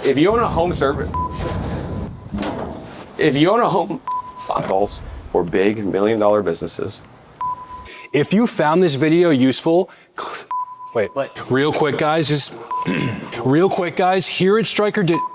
If you own a home service, if you own a home, goals for big $1 million businesses. If you found this video useful, real quick guys, here at Stryker Digital.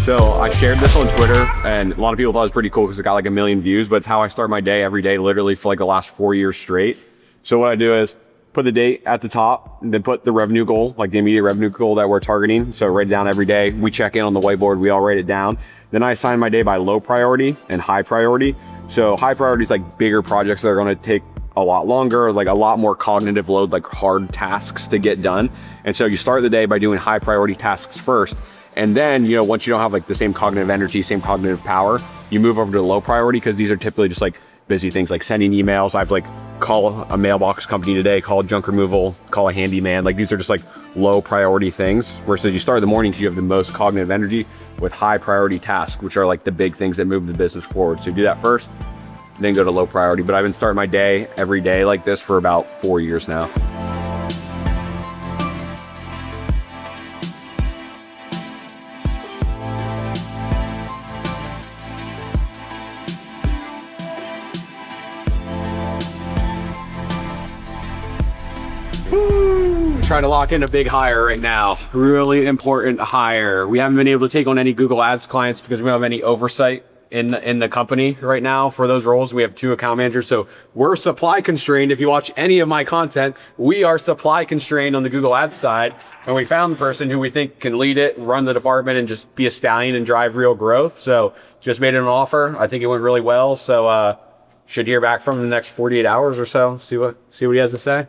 So I shared this on Twitter and a lot of people thought it was pretty cool because it got like 1 million views, but it's how I start my day every day, literally for like the last 4 years straight. So what I do is put the date at the top and then put the revenue goal, like the immediate revenue goal that we're targeting. So write it down every day. We check in on the whiteboard, we all write it down. Then I assign my day by low priority and high priority. So high priority is like bigger projects that are gonna take a lot longer, like a lot more cognitive load, like hard tasks to get done. And so you start the day by doing high priority tasks first. And then, you know, once you don't have like the same cognitive energy, same cognitive power, you move over to low priority because these are typically just like busy things like sending emails. I've like call a mailbox company today, call junk removal, call a handyman. Like these are just like low priority things versus you start the morning because you have the most cognitive energy with high priority tasks, which are like the big things that move the business forward. So do that first, then go to low priority. But I've been starting my day every day like this for about 4 years now. Trying to lock in a big hire right now. Really important hire. We haven't been able to take on any Google Ads clients because we don't have any oversight in the company right now for those roles. We have 2 account managers, so we're supply constrained. If you watch any of my content, we are supply constrained on the Google Ads side, and we found the person who we think can lead it, run the department, and just be a stallion and drive real growth. So just made him an offer. I think it went really well. So should hear back from him in the next 48 hours or so. See what he has to say.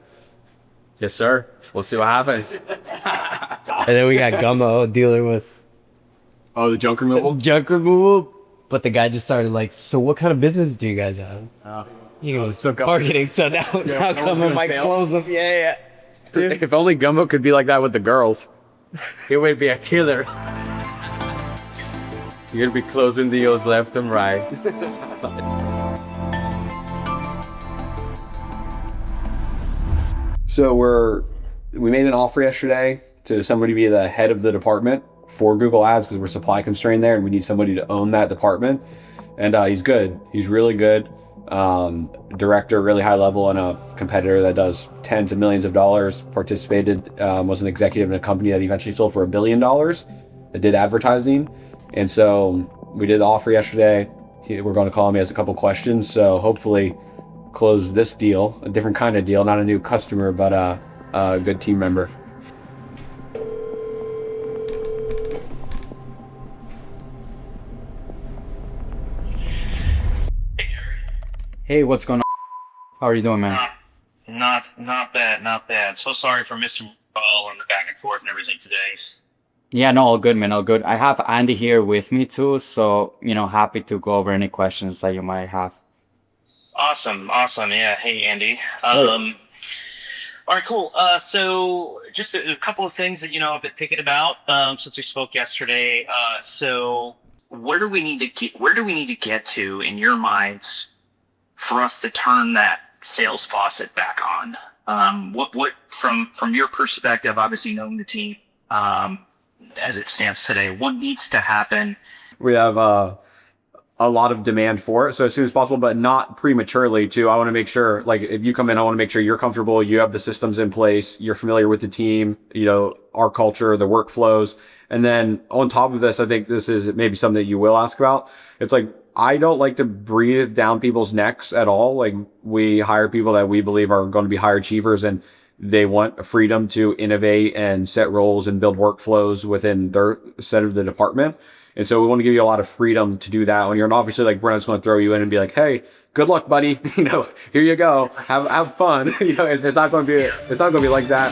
Yes, sir. We'll see what happens. And then we got Gummo dealing with the junk removal? Junk removal. But the guy just started like, so what kind of business do you guys have? He goes, so marketing. So now Gummo might close them. Yeah. Dude. If only Gummo could be like that with the girls. He would be a killer. You're gonna be closing deals left and right. So we made an offer yesterday to somebody to be the head of the department for Google Ads because we're supply constrained there and we need somebody to own that department. And he's good. He's really good. Director, really high level, and a competitor that does tens of millions of dollars. Participated, was an executive in a company that eventually sold for $1 billion that did advertising. And so we did the offer yesterday. We're going to call him. He has a couple questions. So hopefully close this deal, a different kind of deal, not a new customer, but a good team member. Hey, what's going on? How are you doing, man? Not bad. So sorry for missing your call and the back and forth and everything today. Yeah, no, all good, man, all good. I have Andy here with me too, so, happy to go over any questions that you might have. Awesome. Yeah. Hey, Andy. Hey. All right, cool. So just a couple of things that, I've been thinking about, since we spoke yesterday. So where do we need to get to in your minds for us to turn that sales faucet back on? What from your perspective, obviously knowing the team, as it stands today, what needs to happen? We have a lot of demand for it, so as soon as possible, but not prematurely too. I want to make sure, like, if you come in, I want to make sure you're comfortable, you have the systems in place, you're familiar with the team, our culture, the workflows. And then on top of this, I think this is maybe something that you will ask about. It's like, I don't like to breathe down people's necks at all. Like, we hire people that we believe are going to be high achievers and they want freedom to innovate and set roles and build workflows within their set of the department. And so we want to give you a lot of freedom to do that. When you're obviously, like, we're not just going to throw you in and be like, hey, good luck, buddy. Here you go. Have fun. It's not going to be like that.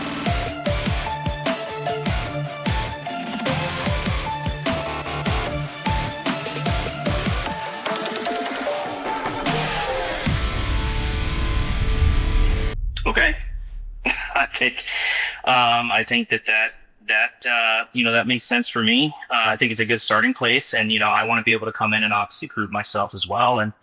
Okay. I think that makes sense for me. I think it's a good starting place, and I want to be able to come in and obviously prove myself as well, and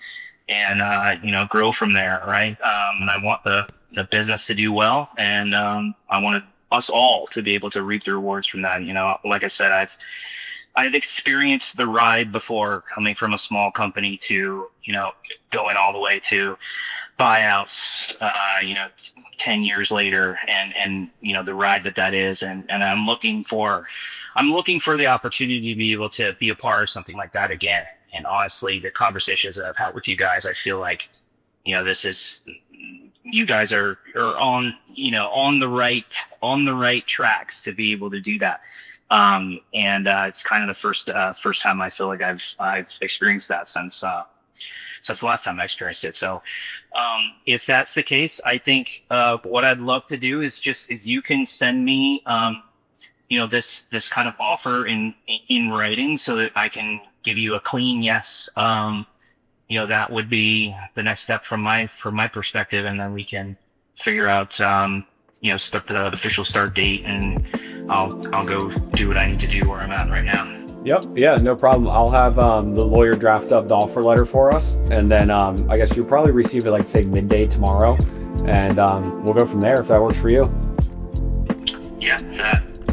grow from there, right? And I want the business to do well, and I want us all to be able to reap the rewards from that. Like I said, I've experienced the ride before, coming from a small company to going all the way to buyouts 10 years later, and the ride that is, and I'm looking for the opportunity to be able to be a part of something like that again. And honestly, the conversations that I've had with you guys, I feel like you guys are on on the right tracks to be able to do that. It's kind of the first time I feel like I've experienced that since the last time I experienced it. So if that's the case, I think what I'd love to do is you can send me this kind of offer in writing, so that I can give you a clean yes. That would be the next step from my perspective, and then we can figure out start the official start date, and I'll go do what I need to do where I'm at right now. Yep. Yeah, no problem. I'll have the lawyer draft up the offer letter for us, and then I guess you'll probably receive it like say midday tomorrow, and we'll go from there if that works for you. Yeah,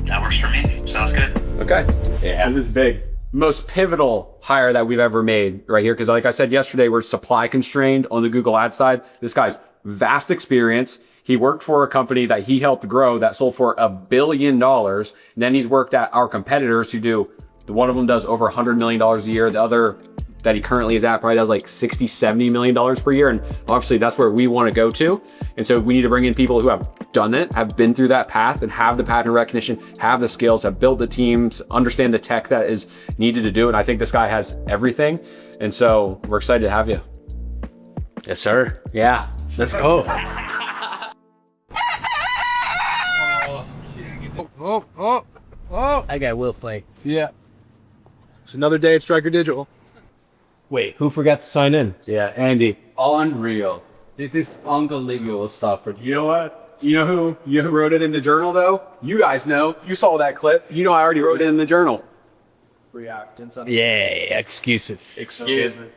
that works for me. Sounds good. Okay. Yeah, this is big. Most pivotal hire that we've ever made right here, because like I said yesterday, we're supply constrained on the Google Ads side. This guy's vast experience. He worked for a company that he helped grow that sold for $1 billion. And then he's worked at our competitors who do, one of them does over $100 million a year. The other that he currently is at probably does like $60, $70 million per year. And obviously that's where we want to go to. And so we need to bring in people who have done it, have been through that path, and have the pattern recognition, have the skills, have built the teams, understand the tech that is needed to do it. And I think this guy has everything. And so we're excited to have you. Yes, sir. Yeah, let's go. That guy will play. Yeah. It's another day at Stryker Digital. Wait, who forgot to sign in? Yeah, Andy. Unreal. This is unbelievable stuff. You know what? You know who wrote it in the journal though? You guys know. You saw that clip. I already wrote it in the journal. Yeah, excuses. Excuses.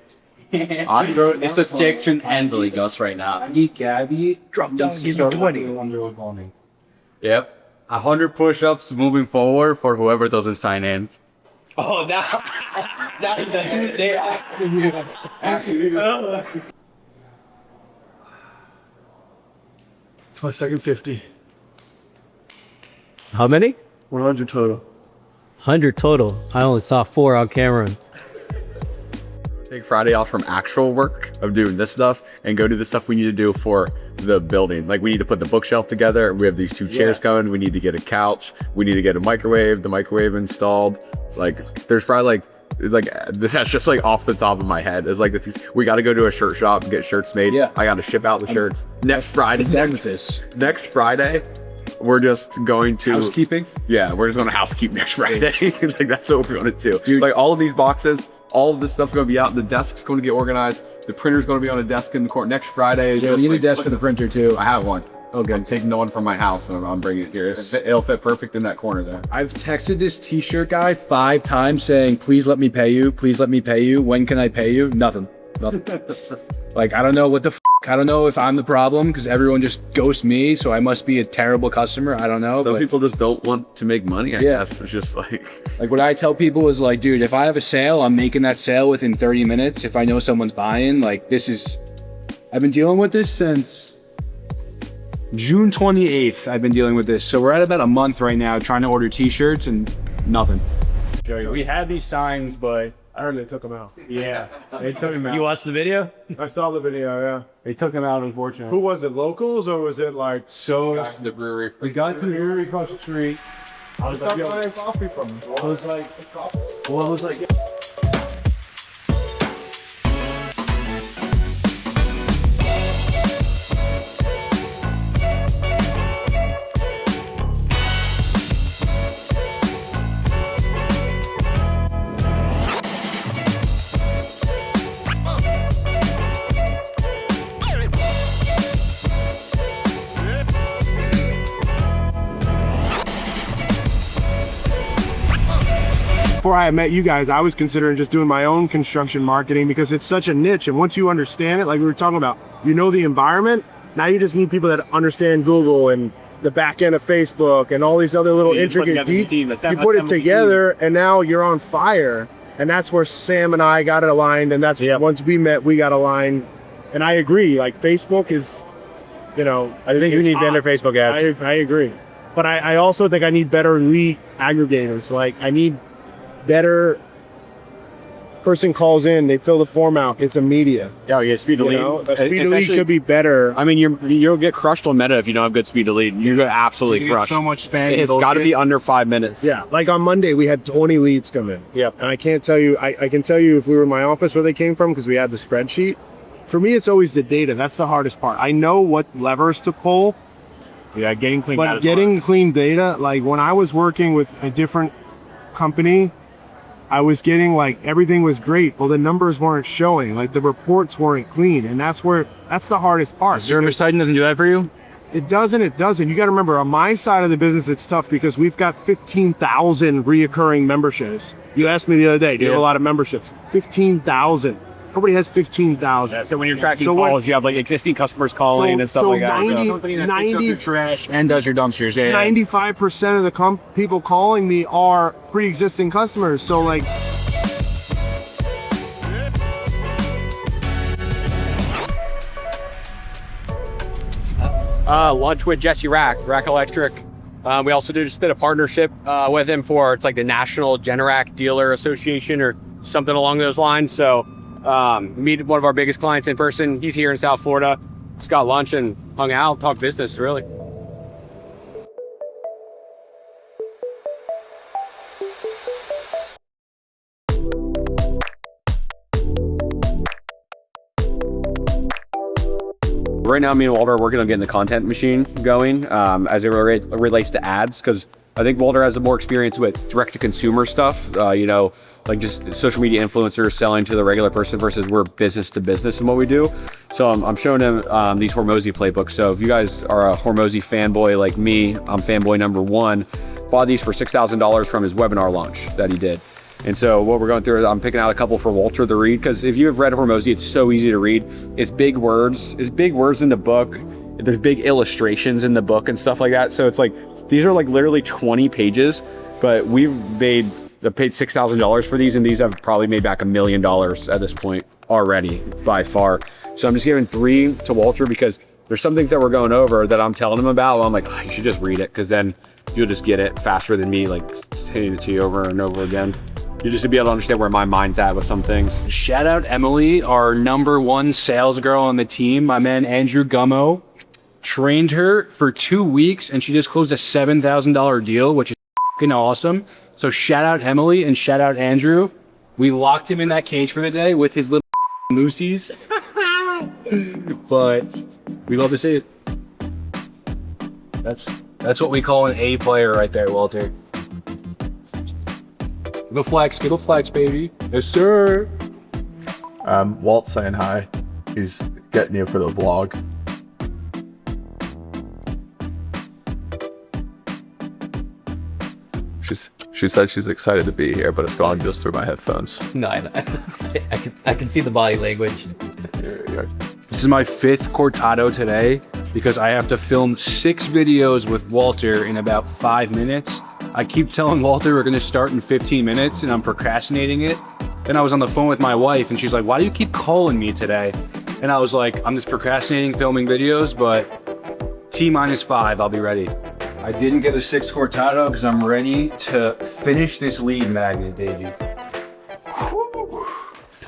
It's subjection and the Legos right now. Gabby, drop down to 20. Yep. 100 push-ups moving forward for whoever doesn't sign in. Oh, now they after you. It's my second 50. How many? 100 total. 100 total. I only saw 4 on camera. Take Friday off from actual work of doing this stuff and go do the stuff we need to do for the building. Like we need to put the bookshelf together. We have these 2 chairs coming. We need to get a couch. We need to get a microwave, the microwave installed. Like there's probably like that's just like off the top of my head. It's like we got to go to a shirt shop and get shirts made. Yeah. I got to ship out the shirts next Friday. Next Friday, we're just going to Housekeeping? Yeah, we're just going to housekeep next Friday. Like that's what we're going to do. Dude, like all of these boxes, all of this stuff's going to be out. The desk's going to get organized. The printer's going to be on a desk in the court next Friday. Yeah, you need a desk for the printer too. I have one. Okay, I'm taking the one from my house and I'm bringing it here. It'll fit perfect in that corner there. I've texted this t-shirt guy 5 times saying, please let me pay you. Please let me pay you. When can I pay you? Nothing. Like, I don't know what the I don't know if I'm the problem because everyone just ghosts me. So I must be a terrible customer. I don't know. Some people just don't want to make money. I guess it's just like what I tell people is like, dude, if I have a sale, I'm making that sale within 30 minutes. If I know someone's buying, like I've been dealing with this since June 28th. I've been dealing with this. So we're at about a month right now trying to order t-shirts and nothing. We had these signs, but I heard they took them out. Yeah. They took them out. You watched the video? I saw the video, yeah. They took them out, unfortunately. Who was it, locals or was it like... guys in the brewery. We got to the brewery across the street. I was like, buying coffee from them. I was like, well, I was like... before I met you guys, I was considering just doing my own construction marketing because it's such a niche. And once you understand it, like we were talking about, you know the environment. Now you just need people that understand Google and the back end of Facebook and all these other little intricate details. You put it together and now you're on fire. And that's where Sam and I got it aligned. And that's once we met, we got aligned. And I agree, like Facebook is, you know, I think you need better Facebook ads. I agree. But I also think I need better lead aggregators. Like I need better person calls in, they fill the form out, it's immediate. Yeah, yeah, speed to lead. A speed to lead could be better. I mean, you'll get crushed on Meta if you don't have good speed to lead. You're gonna absolutely crush. So much spam. It's got to be under 5 minutes. Yeah, like on Monday we had 20 leads come in. Yep. And I can't tell you, I can tell you if we were in my office where they came from because we had the spreadsheet. For me, it's always the data. That's the hardest part. I know what levers to pull. Yeah, getting clean data. But getting clean data, like when I was working with a different company, I was getting like everything was great. Well, the numbers weren't showing, like the reports weren't clean. And that's the hardest part. Service Titan doesn't do that for you? It doesn't. You got to remember, on my side of the business, it's tough because we've got 15,000 reoccurring memberships. You asked me the other day, do you have a lot of memberships? 15,000. Nobody has 15,000. Yeah, so when you're tracking calls, you have like existing customers calling and stuff like that. 90 trash and does your dumpsters. Yeah, 95% of the people calling me are pre-existing customers. So like, lunch with Jesse Rack Electric. We also just did a partnership with him for, it's like the National Generac Dealer Association or something along those lines. So meet one of our biggest clients in person. He's here in South Florida. Just got lunch and hung out, talked business, really. Right now, me and Walter are working on getting the content machine going as it relates to ads, because I think Walter has more experience with direct-to-consumer stuff, you know, like just social media influencers selling to the regular person versus we're business to business in what we do. So I'm showing him these Hormozy playbooks. So if you guys are a Hormozy fanboy like me, I'm fanboy number one, bought these for $6,000 from his webinar launch that he did. And so what we're going through is I'm picking out a couple for Walter to read, because if you have read Hormozy, it's so easy to read. It's big words in the book. There's big illustrations in the book and stuff like that. So it's like, these are like literally 20 pages, but we've paid $6,000 for these, and these have probably made back $1 million at this point already by far. So I'm just giving 3 to Walter because there's some things that we're going over that I'm telling him about. Well, I'm like, oh, you should just read it, because then you'll just get it faster than me, like saying it to you over and over again. You just to be able to understand where my mind's at with some things. Shout out Emily, our #1 sales girl on the team. My man Andrew Gummo trained her for 2 weeks, and she just closed a $7,000 deal, which is fucking awesome. So shout out Emily and shout out Andrew. We locked him in that cage for the day with his little moosies. But we love to see it. That's what we call an A player right there, Walter. Give a flex, baby. Yes, sir. Walt saying hi. He's getting you for the vlog. She said she's excited to be here, but it's gone just through my headphones. No, I can see the body language. This is my 5th cortado today because I have to film 6 videos with Walter in about 5 minutes. I keep telling Walter we're gonna start in 15 minutes and I'm procrastinating it. Then I was on the phone with my wife and she's like, why do you keep calling me today? And I was like, I'm just procrastinating filming videos, but T-5, I'll be ready. I didn't get a 6 cortado because I'm ready to finish this lead magnet, baby.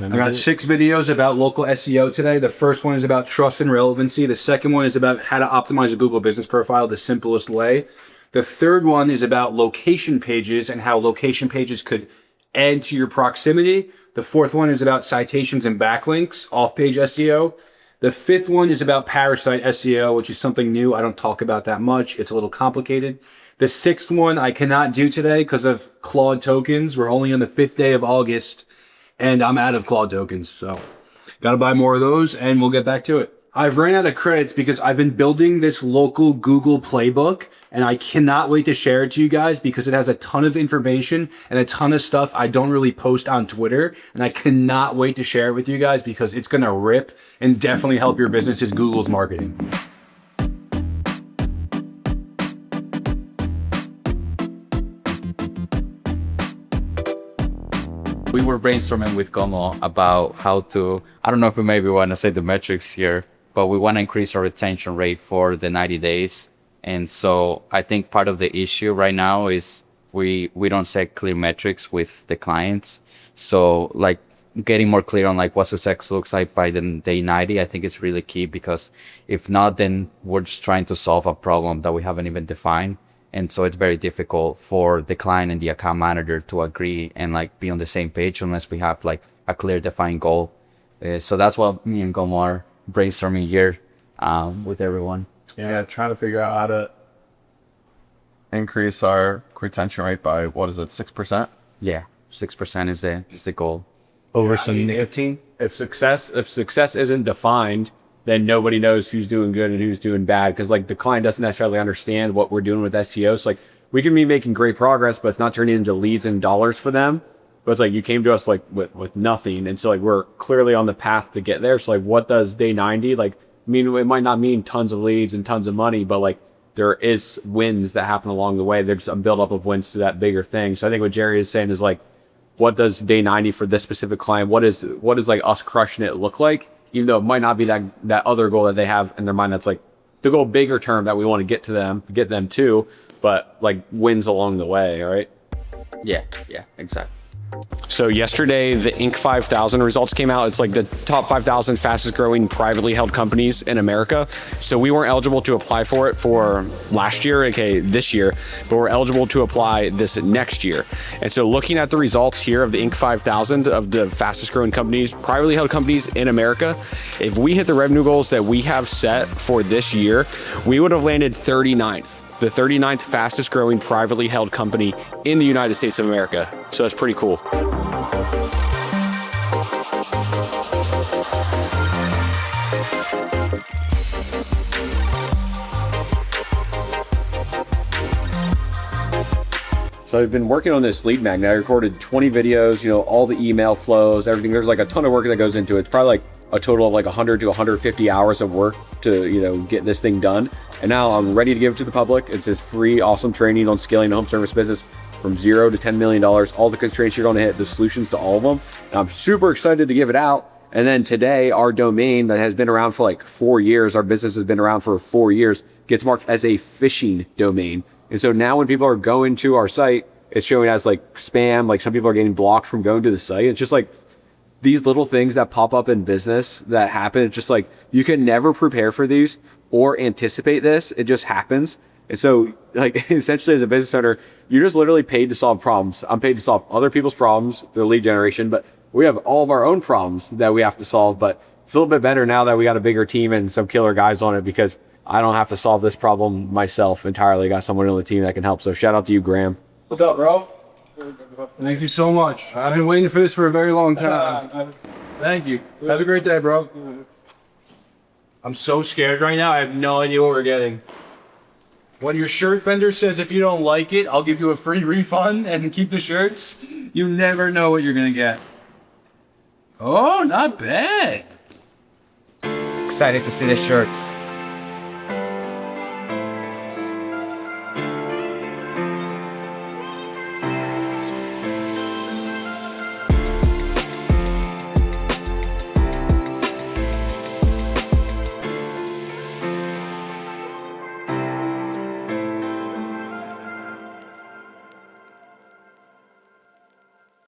I got 6 videos about local SEO today. The first one is about trust and relevancy. The second one is about how to optimize a Google business profile the simplest way. The third one is about location pages and how location pages could add to your proximity. The fourth one is about citations and backlinks, off-page SEO. The 5th one is about parasite SEO, which is something new. I don't talk about that much. It's a little complicated. The 6th one I cannot do today because of Claude tokens. We're only on the 5th day of August and I'm out of Claude tokens. So gotta buy more of those and we'll get back to it. I've ran out of credits because I've been building this local Google playbook, and I cannot wait to share it to you guys because it has a ton of information and a ton of stuff I don't really post on Twitter, and I cannot wait to share it with you guys because it's gonna rip and definitely help your business's Google's marketing. We were brainstorming with Como about how to, I don't know if we maybe want to say the metrics here, but we want to increase our retention rate for the 90 days. And so I think part of the issue right now is we don't set clear metrics with the clients. So like getting more clear on like what success looks like by the day 90, I think it's really key, because if not, then we're just trying to solve a problem that we haven't even defined. And so it's very difficult for the client and the account manager to agree and like be on the same page unless we have like a clear defined goal. So that's what me and Gomo are brainstorming here with everyone. Yeah, trying to figure out how to increase our retention rate by, what is it, 6%? Yeah, 6% is the goal. Over some nicotine. If success isn't defined, then nobody knows who's doing good and who's doing bad, because like the client doesn't necessarily understand what we're doing with SEO. So like we can be making great progress, but it's not turning into leads and dollars for them. But it's like you came to us like with nothing, and so like we're clearly on the path to get there. So like, what does day 90 like mean? It might not mean tons of leads and tons of money, but like there is wins that happen along the way. There's a buildup of wins to that bigger thing. So I think what Jerry is saying is like, what does day 90 for this specific client? What is like us crushing it look like? Even though it might not be that other goal that they have in their mind, that's like the goal bigger term that we want to get them to, but like wins along the way, right? Yeah, exactly. So yesterday, the Inc. 5000 results came out. It's like the top 5,000 fastest growing privately held companies in America. So we weren't eligible to apply for it for last year, okay, this year, but we're eligible to apply this next year. And so looking at the results here of the Inc. 5000 of the fastest growing companies, privately held companies in America, if we hit the revenue goals that we have set for this year, we would have landed 39th. The 39th fastest growing privately held company in the United States of America. So that's pretty cool. So I've been working on this lead magnet. I recorded 20 videos, you know, all the email flows, everything. There's like a ton of work that goes into it. It's probably like a total of like 100 to 150 hours of work to, you know, get this thing done. And now I'm ready to give it to the public. It's this free, awesome training on scaling a home service business from $0 to $10 million, all the constraints you're going to hit, the solutions to all of them. And I'm super excited to give it out. And then today, our domain that has been around for like 4 years, our business has been around for 4 years, gets marked as a phishing domain. And so now when people are going to our site, it's showing as like spam, like some people are getting blocked from going to the site. It's just like these little things that pop up in business that happen. It's just like, you can never prepare for these or anticipate this. It just happens. And so like essentially as a business owner, you're just literally paid to solve problems. I'm paid to solve other people's problems, their lead generation, but we have all of our own problems that we have to solve. But it's a little bit better now that we got a bigger team and some killer guys on it, because I don't have to solve this problem myself entirely. I got someone on the team that can help. So shout out to you, Graham. What's up, bro? Thank you so much. I've been waiting for this for a very long time. Thank you. Have a great day, bro. I'm so scared right now. I have no idea what we're getting. When your shirt vendor says if you don't like it, I'll give you a free refund and keep the shirts, you never know what you're gonna get. Oh, not bad. Excited to see the shirts.